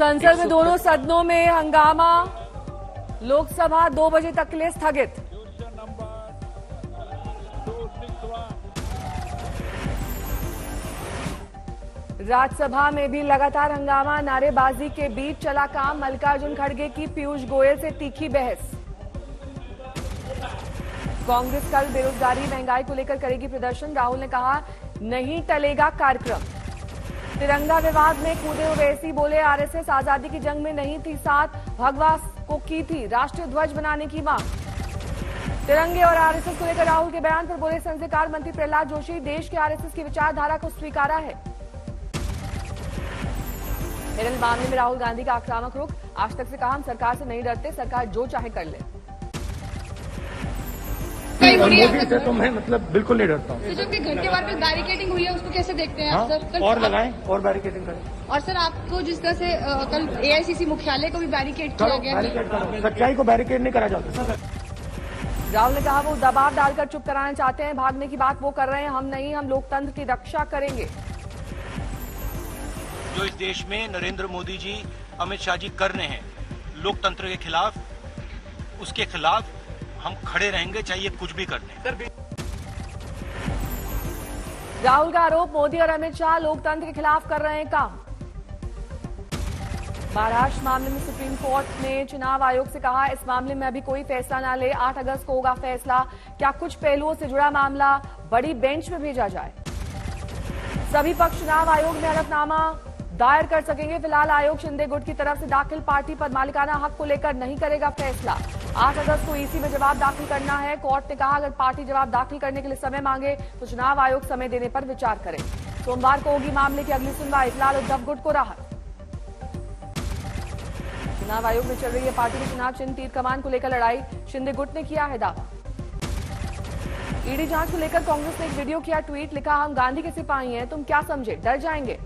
संसद में दोनों सदनों में हंगामा, लोकसभा 2 बजे तक के लिए स्थगित। राज्यसभा में भी लगातार हंगामा, नारेबाजी के बीच चला काम। मल्लिकार्जुन खड़गे की पीयूष गोयल से तीखी बहस। कांग्रेस कल बेरोजगारी महंगाई को लेकर करेगी प्रदर्शन। राहुल ने कहा नहीं टलेगा कार्यक्रम। तिरंगा विवाद में कूदे ओवैसी, बोले आरएसएस आजादी की जंग में नहीं थी साथ, भगवा को की थी राष्ट्रीय ध्वज बनाने की मांग। तिरंगे और आरएसएस को लेकर राहुल के बयान पर बोले संस्कार मंत्री प्रहलाद जोशी, देश के आरएसएस की विचारधारा को स्वीकारा है। हिरल मामले में राहुल गांधी का आक्रामक रुख, आज तक से कहा हम सरकार से नहीं डरते, सरकार जो चाहे कर ले। मोदी से तो मैं बिल्कुल नहीं डरता हूँ। तो जो कि घर के बाहर पे बैरिकेडिंग हुई है उसको कैसे देखते हैं आप सर? और लगाएं और बैरिकेडिंग करें। और सर आपको जिस तरह से कल एआईसीसी मुख्यालय को भी बैरिकेड किया गया है, सच्चाई को बैरिकेड नहीं करा जाता। राहुल ने कहा वो दबाव डालकर चुप कराना चाहते हैं, भागने की बात वो कर रहे हैं, हम नहीं, हम लोकतंत्र की रक्षा करेंगे। जो इस देश में नरेंद्र मोदी जी, अमित शाह जी कर रहे हैं लोकतंत्र के खिलाफ, उसके खिलाफ हम खड़े रहेंगे, चाहिए कुछ भी कर दें। राहुल का आरोप, मोदी और अमित शाह लोकतंत्र के खिलाफ कर रहे हैं काम। महाराष्ट्र मामले में सुप्रीम कोर्ट ने चुनाव आयोग से कहा इस मामले में अभी कोई फैसला ना ले, 8 अगस्त को होगा फैसला। क्या कुछ पहलुओं से जुड़ा मामला बड़ी बेंच में भेजा जाए। सभी पक्ष चुनाव आयोग में हलफनामा दायर कर सकेंगे। फिलहाल आयोग शिंदे गुट की तरफ से दाखिल पार्टी पर मालिकाना हक को लेकर नहीं करेगा फैसला। 8 अगस्त को ईसी में जवाब दाखिल करना है। कोर्ट ने कहा अगर पार्टी जवाब दाखिल करने के लिए समय मांगे तो चुनाव आयोग समय देने पर विचार करे। सोमवार को होगी मामले की अगली सुनवाई। फिलहाल उद्धव गुट को राहत। चुनाव आयोग में चल रही है पार्टी के चुनाव चिन्ह तीर कमान को लेकर लड़ाई, शिंदे गुट ने किया है दावा। ईडी जांच को लेकर कांग्रेस ने एक वीडियो किया ट्वीट, लिखा हम गांधी के सिपाही हैं, तुम क्या समझे, डर जाएंगे।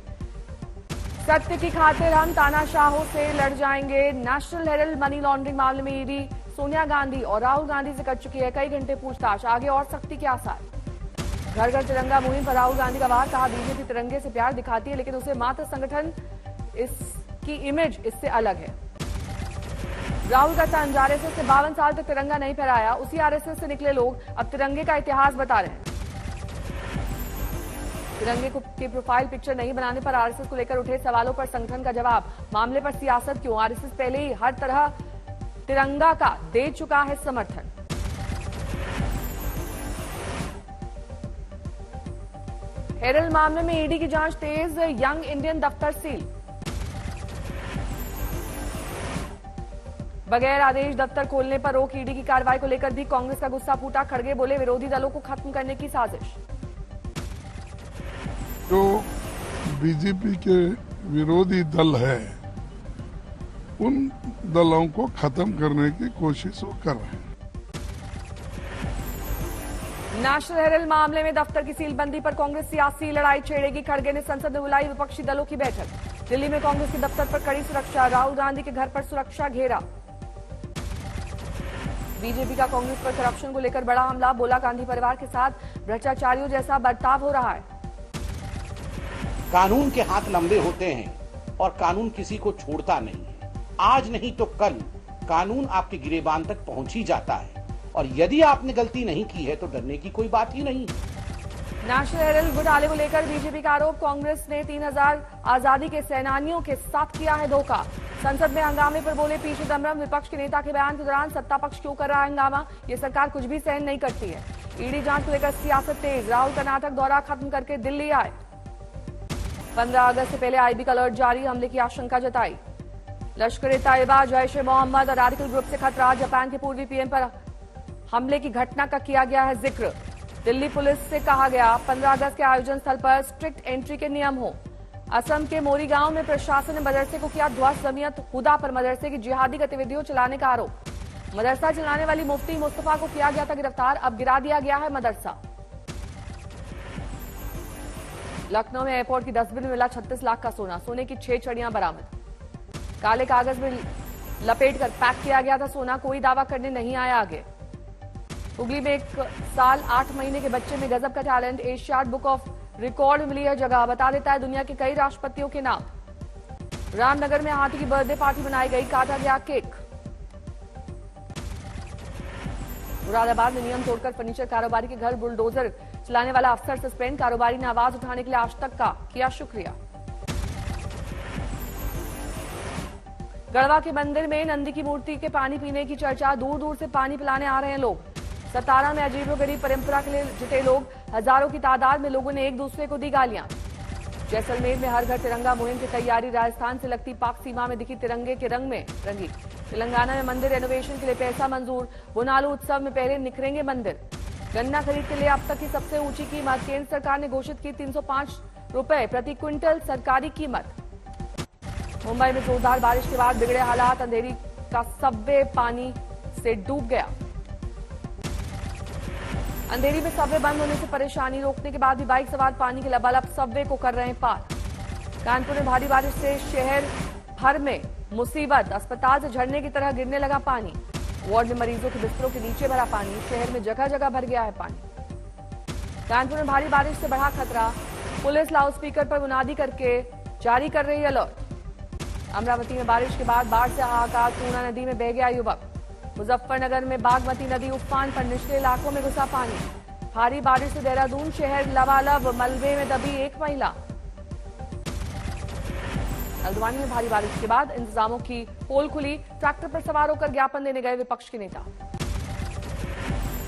सत्य की खातिर हम तानाशाहों से लड़ जाएंगे। नेशनल हेरल्ड मनी लॉन्ड्रिंग मामले में ईडी सोनिया गांधी और राहुल गांधी से कर चुकी है कई घंटे पूछताछ, आगे और सख्ती के आसार। घर घर तिरंगा मुहिम पर राहुल गांधी का वार, कहा बीजेपी तिरंगे से प्यार दिखाती है लेकिन उसे मात्र संगठन, इसकी इमेज इससे अलग है। राहुल का तंज, आरएसएस से 52 साल तक तिरंगा नहीं फहराया, उसी आरएसएस से निकले लोग अब तिरंगे का इतिहास बता रहे हैं। तिरंगे की प्रोफाइल पिक्चर नहीं बनाने पर आरएसएस को लेकर उठे सवालों पर संगठन का जवाब, मामले पर सियासत क्यों, आरएसएस पहले ही हर तरह तिरंगा का दे चुका है समर्थन। हेरल्ड मामले में ईडी की जांच तेज, यंग इंडियन दफ्तर सील। बगैर आदेश दफ्तर खोलने पर रोक, ईडी की कार्रवाई को लेकर भी कांग्रेस का गुस्सा फूटा। खड़गे बोले विरोधी दलों को खत्म करने की साजिश। जो बीजेपी के विरोधी दल है उन दलों को खत्म करने की कोशिश वो कर रहे हैं। नेशनल हेरल्ड मामले में दफ्तर की सीलबंदी पर कांग्रेस सियासी लड़ाई छेड़ेगी। खड़गे ने संसद में बुलाई विपक्षी दलों की बैठक। दिल्ली में कांग्रेस के दफ्तर पर कड़ी सुरक्षा, राहुल गांधी के घर पर सुरक्षा घेरा। बीजेपी का कांग्रेस पर करप्शन को लेकर बड़ा हमला, बोला गांधी परिवार के साथ भ्रष्टाचारियों जैसा बर्ताव हो रहा है। कानून के हाथ लंबे होते हैं और कानून किसी को छोड़ता नहीं है। आज नहीं तो कल कानून आपके गिरेबान तक पहुंच ही जाता है और यदि आपने गलती नहीं की है तो डरने की कोई बात ही नहीं। नेशनल हेरल्ड घोटाले को लेकर बीजेपी का आरोप, कांग्रेस ने 3000 आजादी के सेनानियों के साथ किया है धोखा। संसद में हंगामे पर बोले पी चिदंबरम, विपक्ष के नेता के बयान के दौरान सत्ता पक्ष क्यों कर रहा है हंगामा, ये सरकार कुछ भी सहन नहीं करती है। ईडी जांच को लेकर सियासत तेज, राहुल कर्नाटक दौरा खत्म करके दिल्ली आए। 15 अगस्त से पहले आईबी का अलर्ट जारी, हमले की आशंका जताई। लश्कर-ए-तैयबा, जैश-ए-मोहम्मद और रेडिकल ग्रुप से खतरा, जापान के पूर्वी पीएम पर हमले की घटना का किया गया है जिक्र। दिल्ली पुलिस से कहा गया 15 अगस्त के आयोजन स्थल पर स्ट्रिक्ट एंट्री के नियम हो। असम के मोरीगांव में प्रशासन ने मदरसे को किया ध्वस्त, जमीयत हुदा पर मदरसे की जिहादी गतिविधियों चलाने का आरोप। मदरसा चलाने वाली मुफ्ती मुस्तफा को किया गया था गिरफ्तार, अब गिरा दिया गया है मदरसा। लखनऊ में एयरपोर्ट की डस्टबिन में मिला 36 लाख का सोना, सोने की 6 छड़ियां बरामद। काले कागज में लपेटकर पैक किया गया था सोना, कोई दावा करने नहीं आया आगे। हुगली में 1 साल 8 महीने के बच्चे में गजब का talent, Asiad book of record में मिली है जगह, बता देता है दुनिया के कई राष्ट्रपतियों के नाम। रामनगर में हाथी की बर्थडे पार्टी मनाई गई, काटा गया केक। मुरादाबाद में नियम तोड़कर फर्नीचर कारोबारी के घर बुलडोजर चलाने वाला अफसर सस्पेंड, कारोबारी ने आवाज उठाने के लिए आज तक का किया शुक्रिया। गढ़वा के मंदिर में नंदी की मूर्ति के पानी पीने की चर्चा, दूर दूर से पानी पिलाने आ रहे हैं लोग। सतारा में अजीबोगरीब परंपरा के लिए जुटे लोग, हजारों की तादाद में लोगों ने एक दूसरे को दी गालियां। जैसलमेर में हर घर तिरंगा मुहिम की तैयारी, राजस्थान से लगती पाक सीमा में दिखी तिरंगे के रंग में रंगी। तेलंगाना में मंदिर रेनोवेशन के लिए पैसा मंजूर, बुनालू उत्सव में पहले निखरेंगे मंदिर। गन्ना खरीद के लिए अब तक की सबसे ऊंची कीमत, केंद्र सरकार ने घोषित की 305 रुपए प्रति क्विंटल सरकारी कीमत। मुंबई में जोरदार बारिश के बाद बिगड़े हालात, अंधेरी का सबवे पानी से डूब गया। अंधेरी में सबवे बंद होने से परेशानी, रोकने के बाद भी बाइक सवार पानी के लबालब सबवे को कर रहे हैं पार। कानपुर में भारी बारिश से शहर भर में मुसीबत, अस्पताल से झरने की तरह गिरने लगा पानी। वार्ड में मरीजों के बिस्तरों के नीचे भरा पानी, शहर में जगह जगह भर गया है पानी। कानपुर में भारी बारिश से बढ़ा खतरा, पुलिस लाउडस्पीकर पर मुनादी करके जारी कर रही अलर्ट। अमरावती में बारिश के बाद बाढ़ से हाहाकार, पूर्णा नदी में बह गया युवक। मुजफ्फरनगर में बागमती नदी उफान पर, निचले इलाकों में घुसा पानी। भारी बारिश से देहरादून शहर लबालब, मलबे में दबी एक महिला। हल्द्वानी में भारी बारिश के बाद इंतजामों की पोल खुली, ट्रैक्टर पर सवार होकर ज्ञापन देने गए विपक्ष के नेता।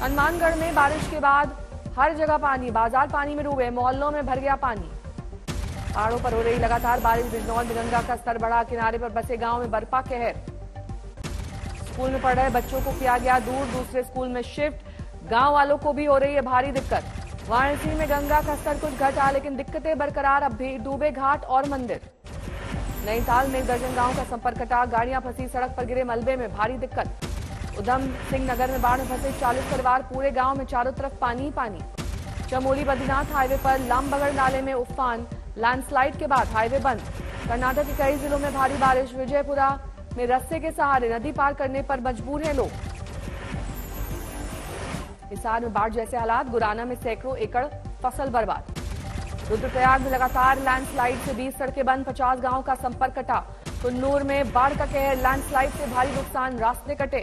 हनुमानगढ़ में बारिश के बाद हर जगह पानी, बाजार पानी में डूबे, मोहल्लों में भर गया पानी। पहाड़ों पर हो रही लगातार बारिश, बिजनौर में गंगा का स्तर बढ़ा, किनारे पर बसे गांव में बरपा कहर। स्कूल में पढ़ रहे बच्चों को किया गया दूर, दूसरे स्कूल में शिफ्ट, गांव वालों को भी हो रही है भारी दिक्कत। वाराणसी में गंगा का स्तर कुछ घटा, लेकिन दिक्कतें बरकरार, अब भी डूबे घाट और मंदिर। नैनीताल में 1 दर्जन गांव का संपर्क कटा, गाड़ियां फंसी, सड़क पर गिरे मलबे में भारी दिक्कत। उधम सिंह नगर में बाढ़ में फंसे 40 परिवार, पूरे गांव में चारों तरफ पानी ही पानी। चमोली बद्रीनाथ हाईवे पर लामबगड़ नाले में उफान, लैंडस्लाइड के बाद हाईवे बंद। कर्नाटक के कई जिलों में भारी बारिश, विजयपुरा में रस्ते के सहारे नदी पार करने पर मजबूर हैं लोग। हिसार में बाढ़ जैसे हालात, गुराना में सैकड़ों एकड़ फसल बर्बाद। रुद्रप्रयाग में लगातार लैंडस्लाइड से 20 सड़कें बंद, 50 गांवों का संपर्क कटा। कुन्नूर में बाढ़ का कहर, लैंडस्लाइड से भारी नुकसान, रास्ते कटे।